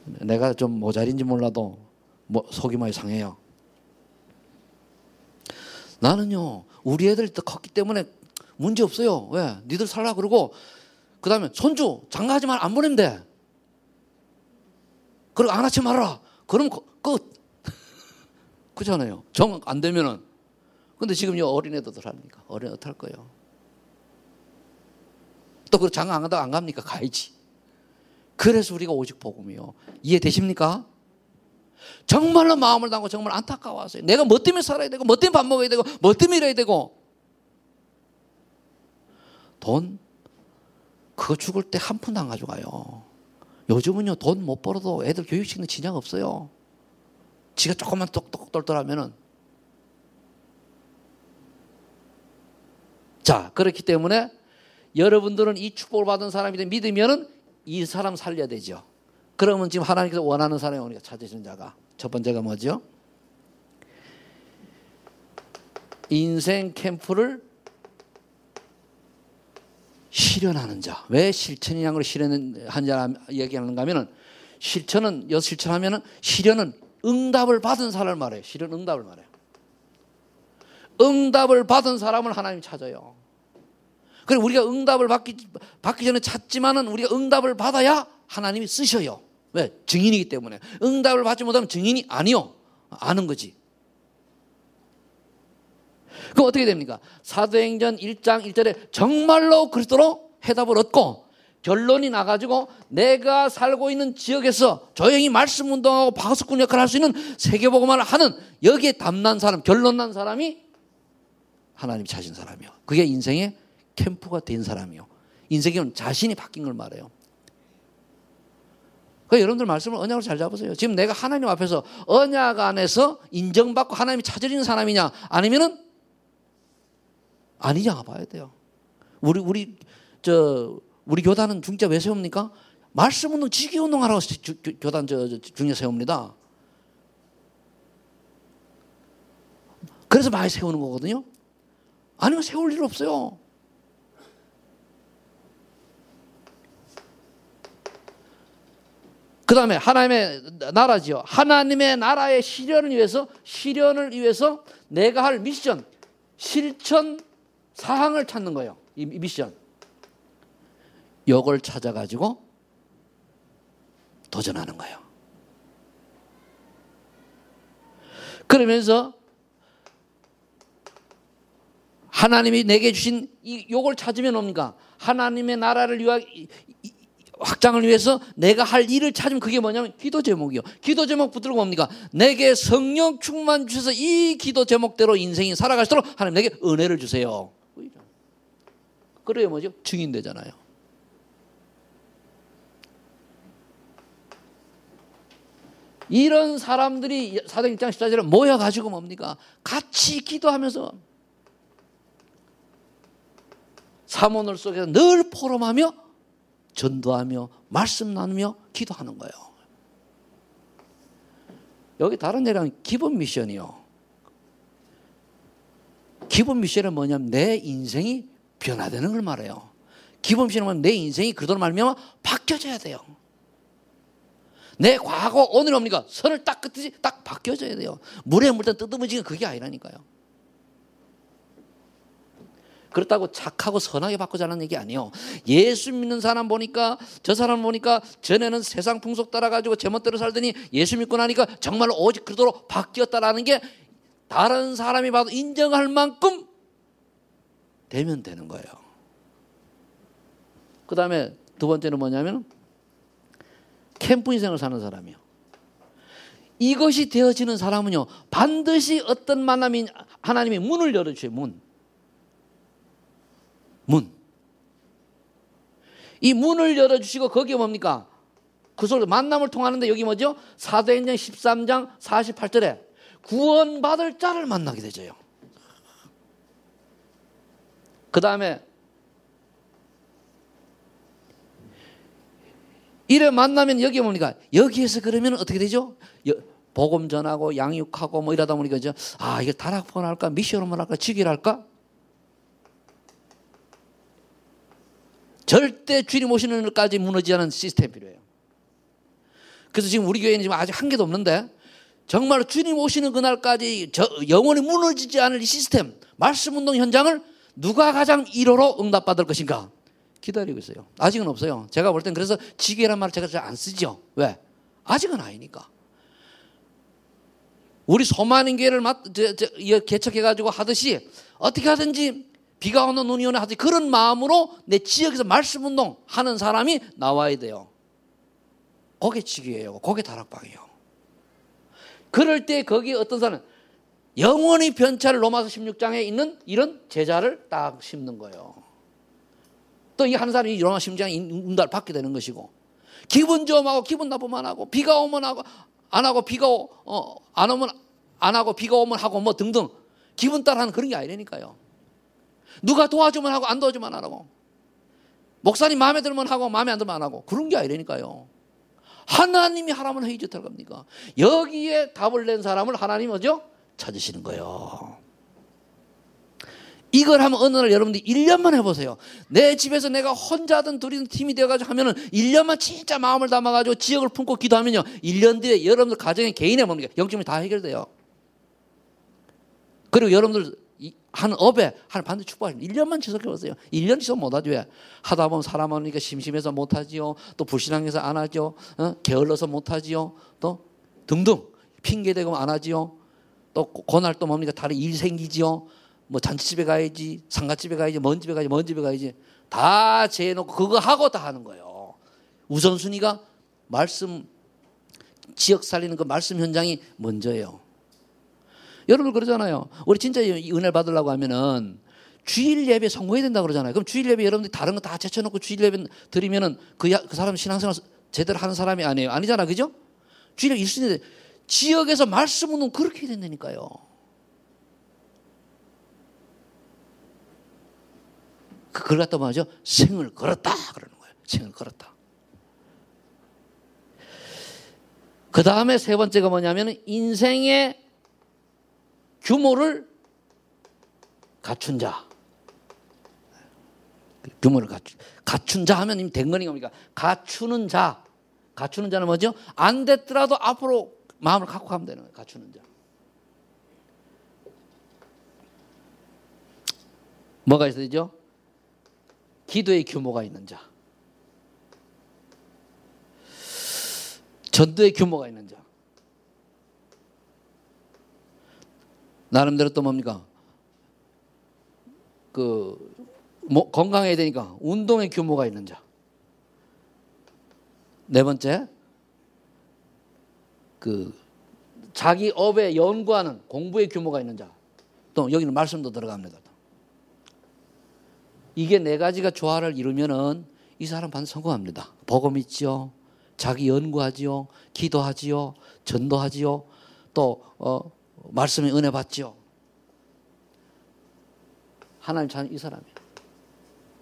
내가 좀 모자린지 몰라도 속이 많이 상해요. 나는요 우리 애들이 또 컸기 때문에 문제 없어요. 왜? 니들 살라 그러고 그 다음에 손주 장가하지 말 안 보내면 돼. 그리고 안 하지 말아라. 그러면 끝. 그렇잖아요. 정 안 되면은. 근데 지금 어린애들도 합니까? 어린애 어떡할 거예요? 또 그 장가 안 간다고 안 갑니까? 가야지. 그래서 우리가 오직 복음이요. 이해되십니까? 정말로 마음을 담고 정말 안타까워하세요. 내가 뭐 때문에 살아야 되고 뭐 때문에 밥 먹어야 되고 뭐 때문에 일해야 되고 돈 그거 죽을 때 한 푼도 안 가져가요. 요즘은요 돈 못 벌어도 애들 교육시키는 진작 없어요. 지가 조금만 똑똑 똘똘하면은. 자, 그렇기 때문에 여러분들은 이 축복을 받은 사람이 믿으면은 이 사람 살려야 되죠. 그러면 지금 하나님께서 원하는 사람이 우리가 찾으시는 자가 첫 번째가 뭐죠? 인생 캠프를 실현하는 자. 왜 실천이라는 걸 실현한 자 얘기하는가 하면은 실천하면은 실현은 응답을 받은 사람을 말해요. 실현 응답을 말해요. 응답을 받은 사람을 하나님이 찾아요. 그리고 우리가 응답을 받기 전에 찾지만은 우리가 응답을 받아야 하나님이 쓰셔요. 왜? 증인이기 때문에. 응답을 받지 못하면 증인이 아니요. 아는 거지. 그럼 어떻게 됩니까? 사도행전 1장 1절에 정말로 그리스도로 해답을 얻고 결론이 나가지고 내가 살고 있는 지역에서 조용히 말씀 운동하고 파수꾼 역할을 할 수 있는 세계복음화를 하는 여기에 담난 사람, 결론 난 사람이 하나님이 찾은 사람이요. 그게 인생의 캠프가 된 사람이요. 인생의 자신이 바뀐 걸 말해요. 그러니까 여러분들 말씀을 언약으로 잘 잡으세요. 지금 내가 하나님 앞에서 언약 안에서 인정받고 하나님이 찾으리는 사람이냐 아니면은 아니냐 봐야 돼요. 우리 교단은 중자 왜 세웁니까? 말씀 운동, 지기 운동하라고 교단 중에 세웁니다. 그래서 많이 세우는 거거든요. 아니면 세울 일 없어요. 그 다음에 하나님의 나라지요. 하나님의 나라의 실현을 위해서 내가 할 미션, 실천 사항을 찾는 거예요. 이 미션. 이걸 찾아가지고 도전하는 거예요. 그러면서 하나님이 내게 주신 이걸 찾으면 뭡니까? 하나님의 나라를 위한 확장을 위해서 내가 할 일을 찾으면 그게 뭐냐면 기도 제목이요. 기도 제목 붙들고 뭡니까? 내게 성령 충만 주셔서 이 기도 제목대로 인생이 살아갈 수 있도록 하나님 내게 은혜를 주세요. 그래야 뭐죠? 증인 되잖아요. 이런 사람들이 사도행 1장 14절에 모여가지고 뭡니까? 같이 기도하면서 사모늘 속에서 늘 포럼하며 전도하며 말씀 나누며 기도하는 거예요. 여기 다른 데랑 기본 미션이요. 기본 미션은 뭐냐면 내 인생이 변화되는 걸 말해요. 기본 미션은 뭐냐면 내 인생이 그대로 말미암아 바뀌어져야 돼요. 내 과거 오늘 뭡니까? 선을 딱 긋듯이 딱 바뀌어져야 돼요. 물에 물든 뜯어지는 그게 아니라니까요. 그렇다고 착하고 선하게 바꾸자는 얘기 아니에요. 예수 믿는 사람 보니까 저 사람 보니까 전에는 세상 풍속 따라가지고 제멋대로 살더니 예수 믿고 나니까 정말로 오직 그대로 바뀌었다라는 게 다른 사람이 봐도 인정할 만큼 되면 되는 거예요. 그 다음에 두 번째는 뭐냐면 캠프 인생을 사는 사람이요. 이것이 되어지는 사람은요, 반드시 어떤 만남이 하나님이 문을 열어주세요. 문. 이 문을 열어주시고 거기에 뭡니까? 그 속에 만남을 통하는데 여기 뭐죠? 사도행전 13장 48절에 구원받을 자를 만나게 되죠. 그 다음에 이래 만나면 여기 뭡니까? 여기에서 그러면 어떻게 되죠? 복음 전하고 양육하고 뭐 이러다 보니까 이게 다락폰 할까? 미션홈을 할까? 직일 할까? 절대 주님 오시는 날까지 무너지지 않은 시스템이 필요해요. 그래서 지금 우리 교회는 지금 아직 한 개도 없는데 정말 주님 오시는 그날까지 영원히 무너지지 않을 이 시스템, 말씀운동 현장을 누가 가장 1호로 응답받을 것인가 기다리고 있어요. 아직은 없어요. 제가 볼 땐 그래서 지계란 말을 제가 잘 안 쓰죠. 왜? 아직은 아니니까. 우리 소만인 교회를 개척해가지고 하듯이 어떻게 하든지 비가 오는 눈이 오는 하듯이 그런 마음으로 내 지역에서 말씀운동 하는 사람이 나와야 돼요. 그게 지교예요. 그게 다락방이에요. 그럴 때 거기 어떤 사람은 영원히 변찰 로마서 16장에 있는 이런 제자를 딱 심는 거예요. 또 이 한 사람이 로마서 16장에 응답을 받게 되는 것이고 기분 좋으면 하고 기분 나쁘면 안 하고 비가 오면 하고 안 하고 안 오면 안 하고 비가 오면 하고 뭐 등등 기분 따라 하는 그런 게 아니라니까요. 누가 도와주면 하고 안 도와주면 안 하고 목사님 마음에 들면 하고 마음에 안 들면 안 하고 그런 게 아니라니까요. 하나님이 하라면 회의 좋다는 겁니까? 여기에 답을 낸 사람을 하나님이 뭐죠? 찾으시는 거예요. 이걸 하면 어느 날 여러분들이 1년만 해보세요. 내 집에서 내가 혼자든 둘이든 팀이 되어가지고 하면은 1년만 진짜 마음을 담아가지고 지역을 품고 기도하면요. 1년 뒤에 여러분들 가정의 개인의 뭡니까? 영점이 다 해결돼요. 그리고 여러분들 한 업에 하나 반드시 축복하십니다. 1년만 지속해보세요. 1년 지속 못하죠. 왜? 하다 보면 사람 하니까 심심해서 못하지요. 또 불신앙해서 안 하죠. 게을러서 못하지요. 또 등등 핑계대고 안 하지요. 또 그날 또 뭡니까? 다른 일 생기지요. 뭐 잔치집에 가야지, 상가집에 가야지, 먼 집에 가야지, 먼 집에 가야지. 다 재놓고 그거 하고 다 하는 거예요. 우선순위가 말씀, 지역 살리는 그 말씀 현장이 먼저예요. 여러분 그러잖아요. 우리 진짜 이 은혜를 받으려고 하면은 주일 예배 성공해야 된다고 그러잖아요. 그럼 주일 예배 여러분들이 다른 거 다 제쳐놓고 주일 예배 드리면은 그 사람 신앙생활 제대로 하는 사람이 아니에요. 아니잖아. 그죠? 주일 예배 1순위인데 지역에서 말씀 운동 그렇게 해야 된다니까요. 그걸 갖다 뭐죠? 생을 걸었다 그러는 거예요. 생을 걸었다. 그 다음에 세 번째가 뭐냐면 인생의 규모를 갖춘 자. 규모를 갖춘 자 하면 된 거니까 뭡니까? 갖추는 자. 갖추는 자는 뭐죠? 안 됐더라도 앞으로 마음을 갖고 가면 되는 거예요. 갖추는 자. 뭐가 있어야 되죠? 기도의 규모가 있는 자. 전도의 규모가 있는 자. 나름대로 또 뭡니까? 건강해야 되니까 운동의 규모가 있는 자. 네 번째, 자기 업에 연구하는 공부의 규모가 있는 자. 또 여기는 말씀도 들어갑니다. 이게 네 가지가 조화를 이루면은 이 사람 반드시 성공합니다. 복음 있지요, 자기 연구하지요, 기도하지요, 전도하지요, 또 말씀에 은혜 받지요. 하나님 참 이 사람이에요.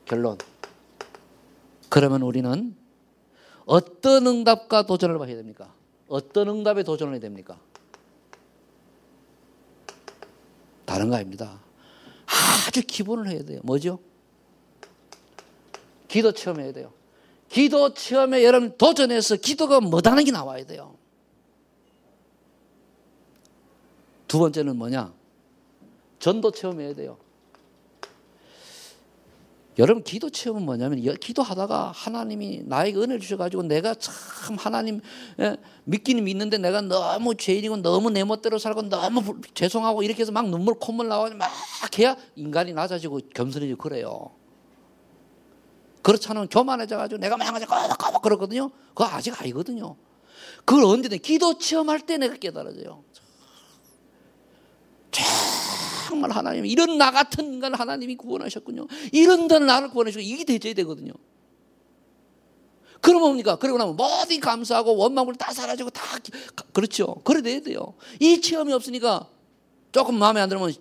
결론. 그러면 우리는 어떤 응답과 도전을 해야 됩니까? 어떤 응답에 도전을 해야 됩니까? 다른 거 아닙니다. 아주 기본을 해야 돼요. 뭐죠? 기도 체험해야 돼요. 기도 체험에 여러분 도전해서 기도가 못하는 게 나와야 돼요. 두 번째는 뭐냐? 전도 체험해야 돼요. 여러분 기도 체험은 뭐냐면 기도하다가 하나님이 나에게 은혜를 주셔가지고 내가 참 하나님 믿기는 믿는데 내가 너무 죄인이고 너무 내 멋대로 살고 너무 죄송하고 이렇게 해서 막 눈물 콧물 나와서 막 해야 인간이 낮아지고 겸손해지고 그래요. 그렇지 않으면 교만해져가지고 내가 망하자 꼬박꼬박 그러거든요. 그거 아직 아니거든요. 그걸 언제든 기도 체험할 때 내가 깨달아져요. 정말 하나님 이런 나 같은 인간 하나님이 구원하셨군요. 이런 나를 구원하시고 이게 되져야 되거든요. 그러면 뭡니까? 그러고 나면 모든 감사하고 원망을 다 사라지고 다 그렇죠. 그래 돼야 돼요. 이 체험이 없으니까 조금 마음에 안 들면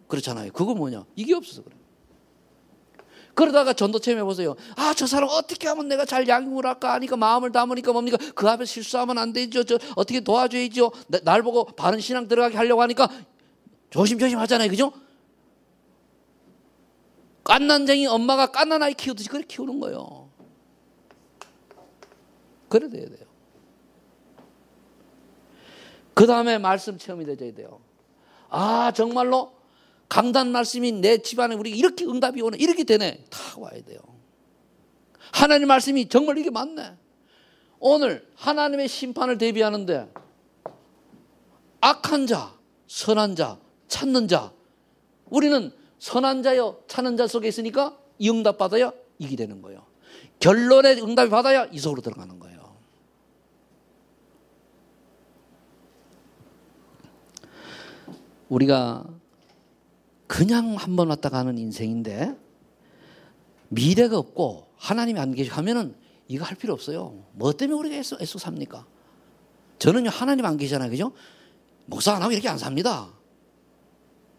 그렇잖아요. 그거 뭐냐? 이게 없어서 그래. 그러다가 전도 체험해 보세요. 아, 저 사람 어떻게 하면 내가 잘 양육을 할까 하니까 마음을 담으니까 뭡니까? 그 앞에 실수하면 안 되죠. 저 어떻게 도와줘야죠. 날 보고 바른 신앙 들어가게 하려고 하니까 조심조심 하잖아요. 그죠? 깐난쟁이 엄마가 깐난 아이 키우듯이 그렇게 키우는 거예요. 그래 돼야 돼요. 그 다음에 말씀 체험이 되어야 돼요. 아, 정말로 강단 말씀이 내 집안에 우리 이렇게 응답이 오네. 이렇게 되네. 다 와야 돼요. 하나님 말씀이 정말 이게 맞네. 오늘 하나님의 심판을 대비하는데 악한 자, 선한 자, 찾는 자. 우리는 선한 자여 찾는 자 속에 있으니까 이 응답 받아야 이게 되는 거예요. 결론의 응답이 받아야 이 속으로 들어가는 거예요. 우리가 그냥 한 번 왔다 가는 인생인데 미래가 없고 하나님이 안 계시면은 이거 할 필요 없어요. 뭐 때문에 우리가 애써 삽니까? 저는요 하나님 안 계시잖아요. 그죠? 목사 안 하고 이렇게 안 삽니다.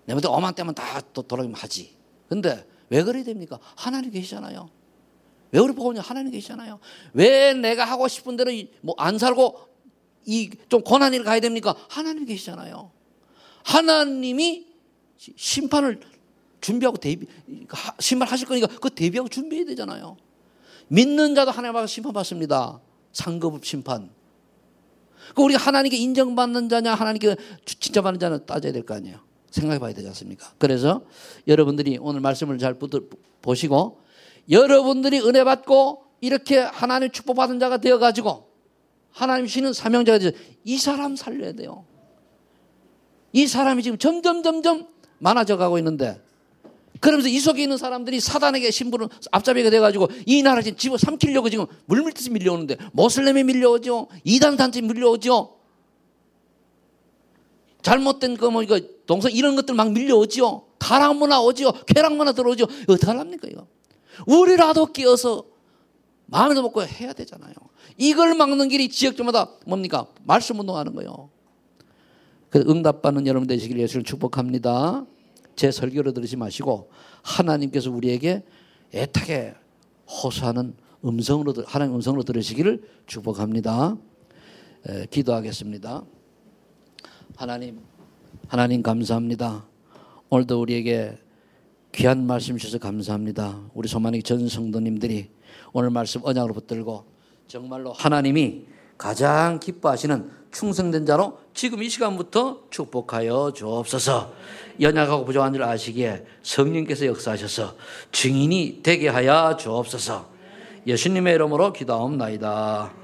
내 먼저 엄한 때만 다 돌아가면 하지. 근데 왜 그래야 됩니까? 하나님 계시잖아요. 왜 우리 보고 있냐? 하나님 계시잖아요. 왜 내가 하고 싶은 대로 뭐 안 살고 이 좀 고난 일을 가야 됩니까? 하나님 계시잖아요. 하나님이 심판을 준비하고 심판하실 거니까 그 대비하고 준비해야 되잖아요. 믿는 자도 하나님 앞에서 심판받습니다. 상급 심판. 우리가 하나님께 인정받는 자냐 하나님께 진짜 받는 자는 따져야 될 거 아니에요. 생각해 봐야 되지 않습니까? 그래서 여러분들이 오늘 말씀을 잘 보시고 여러분들이 은혜 받고 이렇게 하나님 축복받은 자가 되어가지고 하나님 주시는 사명자가 되어서 이 사람 살려야 돼요. 이 사람이 지금 점점 많아져 가고 있는데 그러면서 이 속에 있는 사람들이 사단에게 신부는 앞잡이가 돼가지고 이 나라 지금 집어삼키려고 지금 물밀듯이 밀려오는데 모슬렘에 밀려오죠. 이단 단체 밀려오죠. 잘못된 이거 동성 이런 것들 막 밀려오죠. 타락 문화 오죠. 쾌락 문화 들어오죠. 어떡하랍니까 이거. 우리라도 끼어서 마음에도 먹고 해야 되잖아요. 이걸 막는 길이 지역마다 뭡니까? 말씀 운동하는 거예요. 그래서 응답받는 여러분 되시길 예수를 축복합니다. 제 설교를 들으지 마시고 하나님께서 우리에게 애타게 호소하는 하나님 음성으로 들으시기를 축복합니다. 기도하겠습니다. 하나님 감사합니다. 오늘도 우리에게 귀한 말씀 주셔서 감사합니다. 우리 소만의 전 성도님들이 오늘 말씀 언약으로 붙들고 정말로 하나님이 가장 기뻐하시는 충성된 자로 지금 이 시간부터 축복하여 주옵소서. 연약하고 부족한 줄 아시기에 성령께서 역사하셔서 증인이 되게 하여 주옵소서. 예수님의 이름으로 기도하옵나이다.